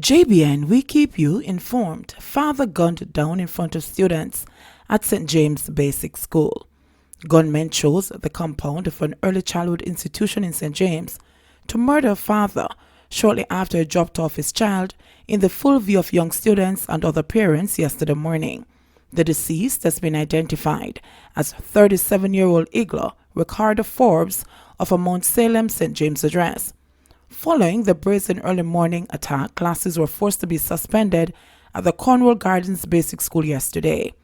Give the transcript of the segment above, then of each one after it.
JBN, we keep you informed. Father gunned down in front of students at St. James Basic School. Gunmen chose the compound of an early childhood institution in St. James to murder a father shortly after he dropped off his child in the full view of young students and other parents yesterday morning. The deceased has been identified as 37-year-old Igla Ricardo Forbes of a Mount Salem St. James address. Following the brazen early morning attack, classes were forced to be suspended at the Cornwall Gardens Basic School yesterday.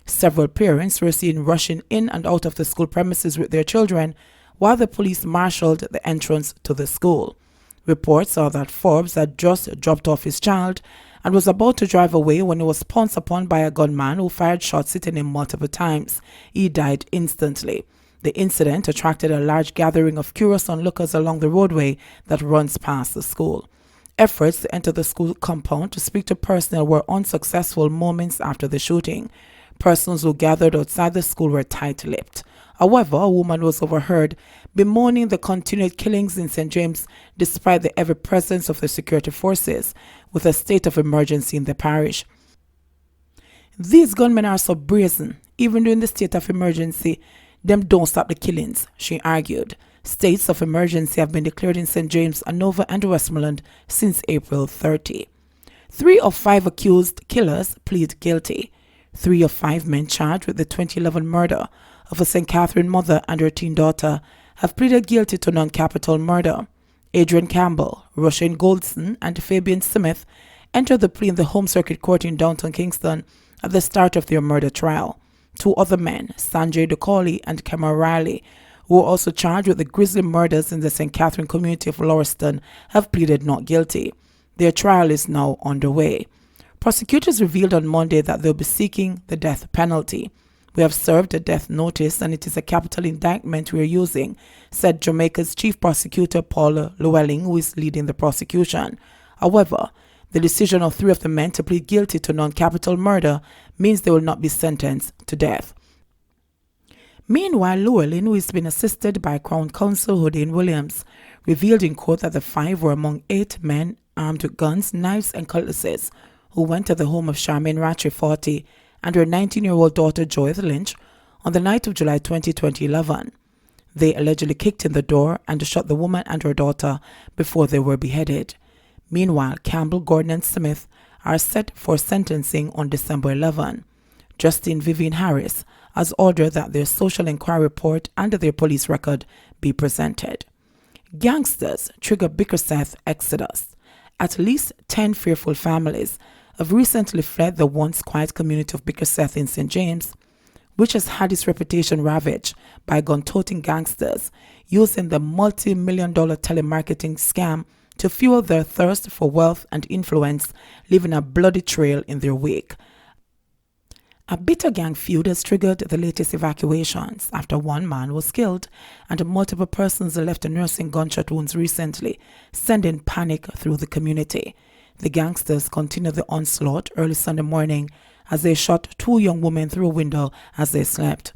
Several parents were seen rushing in and out of the school premises with their children while the police marshaled the entrance to the school. Reports are that Forbes had just dropped off his child and was about to drive away when he was pounced upon by a gunman who fired shots hitting him multiple times. He died instantly. The incident attracted a large gathering of curious onlookers along the roadway that runs past the school. Efforts to enter the school compound to speak to personnel were unsuccessful moments after the shooting. Persons who gathered outside the school were tight-lipped. However, a woman was overheard bemoaning the continued killings in St. James despite the ever presence of the security forces, with a state of emergency in the parish. "These gunmen are so brazen. Even during the state of emergency, them don't stop the killings," she argued. States of emergency have been declared in St. James, Anova and Westmoreland since April 30. 3 of 5 accused killers plead guilty. 3 of 5 men charged with the 2011 murder of a St. Catherine mother and her teen daughter have pleaded guilty to non-capital murder. Adrian Campbell, Rushane Goldson, and Fabian Smith entered the plea in the Home Circuit Court in downtown Kingston at the start of their murder trial. 2 other men, Sanjay DeCauley and Cameron Riley, who were also charged with the grisly murders in the St. Catherine community of Lauriston, have pleaded not guilty. Their trial is now underway. Prosecutors revealed on Monday that they'll be seeking the death penalty. "We have served a death notice and it is a capital indictment we are using," said Jamaica's Chief Prosecutor Paul Llewellyn, who is leading the prosecution. However, the decision of 3 of the men to plead guilty to non-capital murder means they will not be sentenced to death. Meanwhile, Llewellyn, who has been assisted by Crown Counsel Houdin Williams, revealed in court that the 5 were among 8 men armed with guns, knives and cutlasses who went to the home of Charmaine Ratchie, 40, and her 19-year-old daughter Joyce Lynch on the night of July 20, 2011. They allegedly kicked in the door and shot the woman and her daughter before they were beheaded. Meanwhile, Campbell, Gordon and Smith are set for sentencing on December 11. Justine Vivian Harris has ordered that their social inquiry report and their police record be presented. Gangsters trigger Bickerseth exodus. At least 10 fearful families have recently fled the once quiet community of Bickerseth in St. James, which has had its reputation ravaged by gun-toting gangsters using the multi-million-dollar telemarketing scam to fuel their thirst for wealth and influence, leaving a bloody trail in their wake. A bitter gang feud has triggered the latest evacuations after 1 man was killed and multiple persons left nursing gunshot wounds recently, sending panic through the community. The gangsters continued the onslaught early Sunday morning as they shot 2 young women through a window as they slept.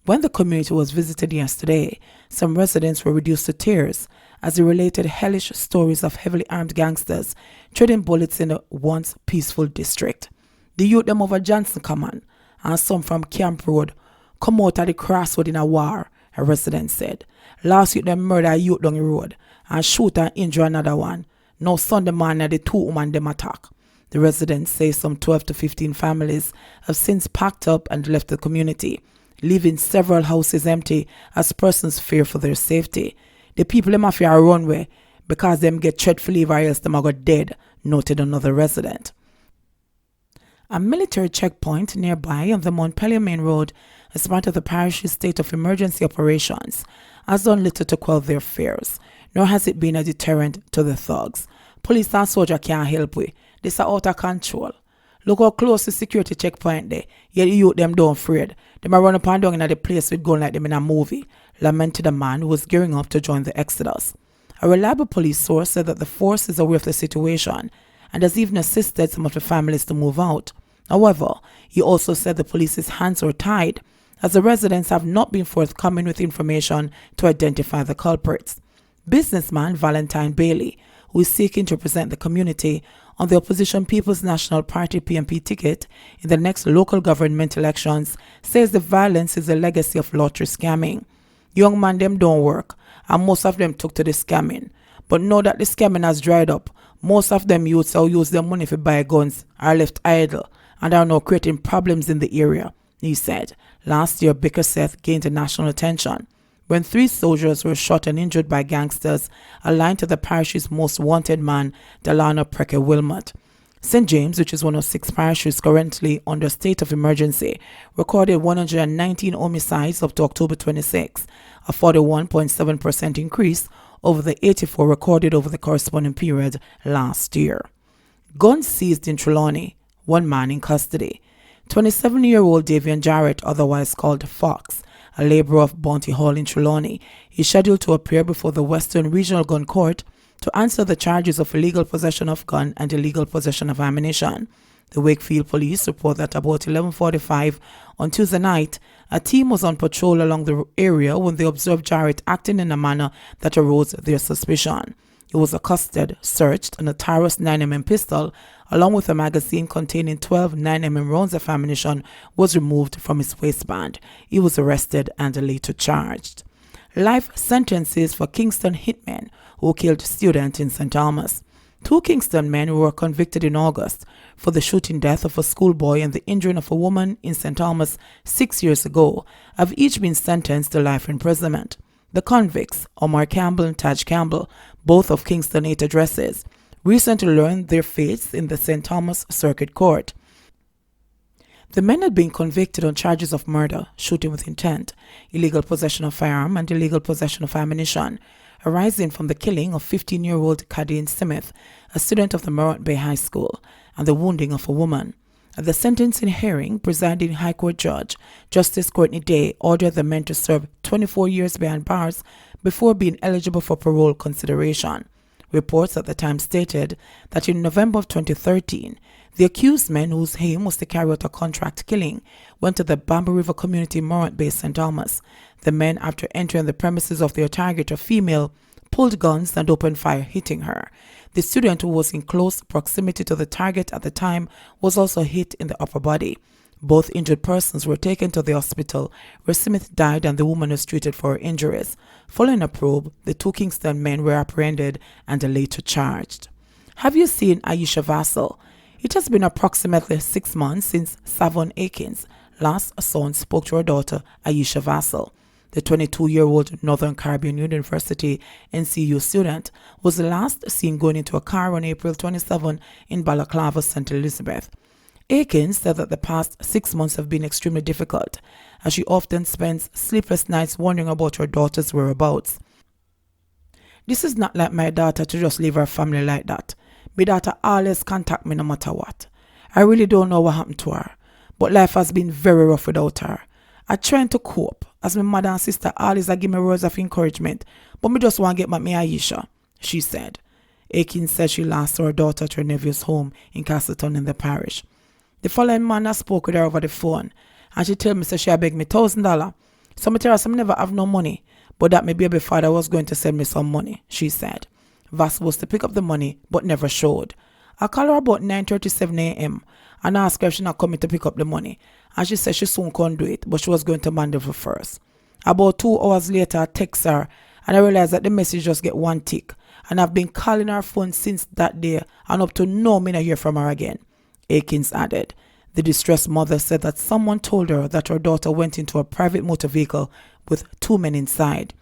When the community was visited yesterday, some residents were reduced to tears as they related hellish stories of heavily armed gangsters trading bullets in a once peaceful district. The youth them over Johnson Common and some from Camp Road come out of the crossroad in a war, a resident said. Last week them murder a youth down the road and shoot and injure another one. Now Sunday morning the 2 women them attack. The residents say some 12 to 15 families have since packed up and left the community, leaving several houses empty as persons fear for their safety. The people them have to run away because them get threat for leave or else them are go dead, noted another resident. A military checkpoint nearby on the Montpelier Main Road, as part of the parish's state of emergency operations, has done little to quell their fears, nor has it been a deterrent to the thugs. Police and soldiers can't help with. This is out of control. Look how close the security checkpoint there, yet the youth them don't afraid. Them are run up and down in the place with gun like them in a movie, lamented a man who was gearing up to join the exodus. A reliable police source said that the force is aware of the situation and has even assisted some of the families to move out. However, he also said the police's hands are tied as the residents have not been forthcoming with information to identify the culprits. Businessman Valentine Bailey, who is seeking to represent the community, on the opposition People's National Party PNP ticket in the next local government elections says the violence is a legacy of lottery scamming. Young man them don't work, and most of them took to the scamming. But now that the scamming has dried up, most of them youths who use their money to buy guns are left idle and are now creating problems in the area, he said. Last year, Bickerseth gained national attention when 3 soldiers were shot and injured by gangsters aligned to the parish's most wanted man, Delano Preke Wilmot. St. James, which is one of 6 parishes currently under state of emergency, recorded 119 homicides up to October 26, a 41.7% increase over the 84 recorded over the corresponding period last year. Guns seized in Trelawny, 1 man in custody. 27-year-old Davian Jarrett, otherwise called Fox, a labourer of Bounty Hall in Trelawny, is scheduled to appear before the Western Regional Gun Court to answer the charges of illegal possession of gun and illegal possession of ammunition. The Wakefield police report that about 11:45 on Tuesday night, a team was on patrol along the area when they observed Jarrett acting in a manner that aroused their suspicion. He was accosted, searched, and a Taurus 9mm pistol, along with a magazine containing 12 9mm rounds of ammunition, was removed from his waistband. He was arrested and later charged. Life sentences for Kingston hitmen who killed students in St. Thomas. 2 Kingston men who were convicted in August for the shooting death of a schoolboy and the injuring of a woman in St. Thomas 6 years ago have each been sentenced to life imprisonment. The convicts, Omar Campbell and Taj Campbell, both of Kingston 8 addresses, recently learned their fates in the St. Thomas Circuit Court. The men had been convicted on charges of murder, shooting with intent, illegal possession of firearm, and illegal possession of ammunition, arising from the killing of 15-year-old Kadeen Smith, a student of the Morant Bay High School, and the wounding of a woman. At the sentencing hearing, presiding High Court Judge Justice Courtney Day ordered the men to serve 24 years behind bars before being eligible for parole consideration. Reports at the time stated that in November of 2013, the accused men, whose aim was to carry out a contract killing, went to the Bamboo River community in Morant Bay, St. Thomas. The men, after entering the premises of their target, a female, pulled guns and opened fire, hitting her. The student, who was in close proximity to the target at the time, was also hit in the upper body. Both injured persons were taken to the hospital, where Smith died and the woman was treated for her injuries. Following a probe, the 2 Kingston men were apprehended and later charged. Have you seen Aisha Vassell? It has been approximately 6 months since Savon Akins last saw and spoke to her daughter, Aisha Vassell. The 22-year-old Northern Caribbean University NCU student was last seen going into a car on April 27 in Balaclava, St. Elizabeth. Akins said that the past 6 months have been extremely difficult, as she often spends sleepless nights wondering about her daughter's whereabouts. This is not like my daughter to just leave her family like that. My daughter always contact me no matter what. I really don't know what happened to her, but life has been very rough without her. I'm trying to cope, as my mother and sister always give me words of encouragement, but me just want to get back my Aisha, she said. Akins said she last saw her daughter at her nephew's home in Castleton in the parish. The following man I spoke with her over the phone, and she told me she had begged me $1,000. So I tell her I never have no money, but that my baby father was going to send me some money, she said. Vass was to pick up the money, but never showed. I called her about 9:37 a.m. and asked her if she's not coming to pick up the money, and she said she soon couldn't do it, but she was going to Mandeville first. About 2 hours later, I text her, and I realized that the message just get 1 tick, and I've been calling her phone since that day, and up to now, me not hear from her again. Akins added. The distressed mother said that someone told her that her daughter went into a private motor vehicle with 2 men inside.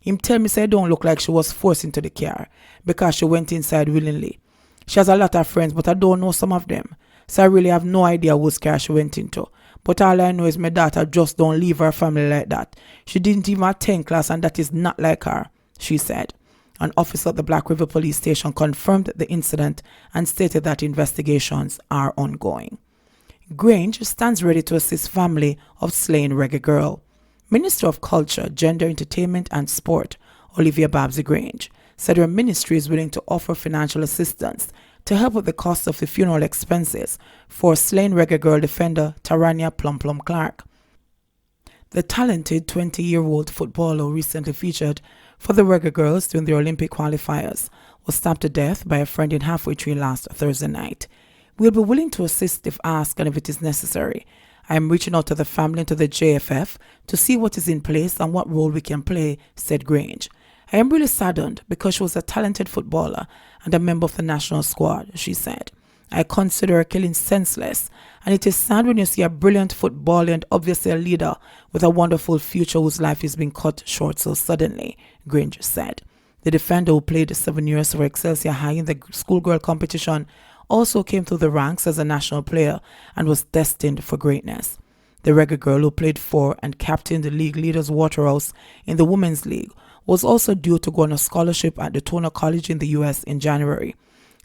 Him tell me say it don't look like she was forced into the car because she went inside willingly. She has a lot of friends, but I don't know some of them, so I really have no idea whose car she went into. But all I know is my daughter just don't leave her family like that. She didn't even attend class, and that is not like her, she said. An officer at the Black River Police Station confirmed the incident and stated that investigations are ongoing. Grange stands ready to assist family of slain Reggae Girl. Minister of Culture, Gender, Entertainment and Sport, Olivia Babsy Grange, said her ministry is willing to offer financial assistance to help with the cost of the funeral expenses for slain Reggae Girl defender Tarania Plum Plum Clarke. The talented 20-year-old footballer recently featured for the Reggae Girlz during the Olympic qualifiers was stabbed to death by a friend in Halfway Tree last Thursday night. We'll be willing to assist if asked and if it is necessary. I am reaching out to the family and to the JFF to see what is in place and what role we can play, said Grange. I am really saddened because she was a talented footballer and a member of the national squad, she said. I consider her killing senseless, and it is sad when you see a brilliant footballer and obviously a leader with a wonderful future whose life is being cut short so suddenly, Grange said. The defender, who played 7 years for Excelsior High in the schoolgirl competition, also came through the ranks as a national player and was destined for greatness. The Reggae Girl, who played for and captained the league leaders Waterhouse in the Women's League, was also due to go on a scholarship at Daytona College in the US in January.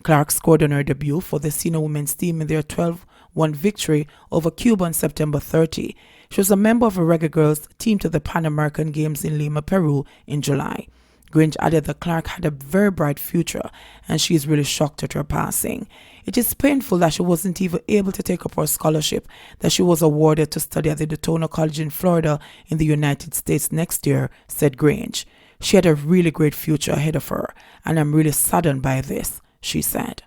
Clarke scored on her debut for the senior women's team in their 12-1 victory over Cuba on September 30. She was a member of a Reggae Girlz team to the Pan American Games in Lima, Peru in July. Grange added that Clarke had a very bright future and she is really shocked at her passing. It is painful that she wasn't even able to take up her scholarship that she was awarded to study at the Daytona College in Florida in the United States next year, said Grange. She had a really great future ahead of her and I'm really saddened by this, she said.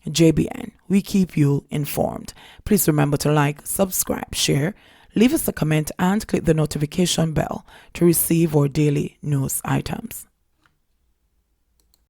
JBN, we keep you informed. Please remember to like, subscribe, share, leave us a comment and click the notification bell to receive our daily news items.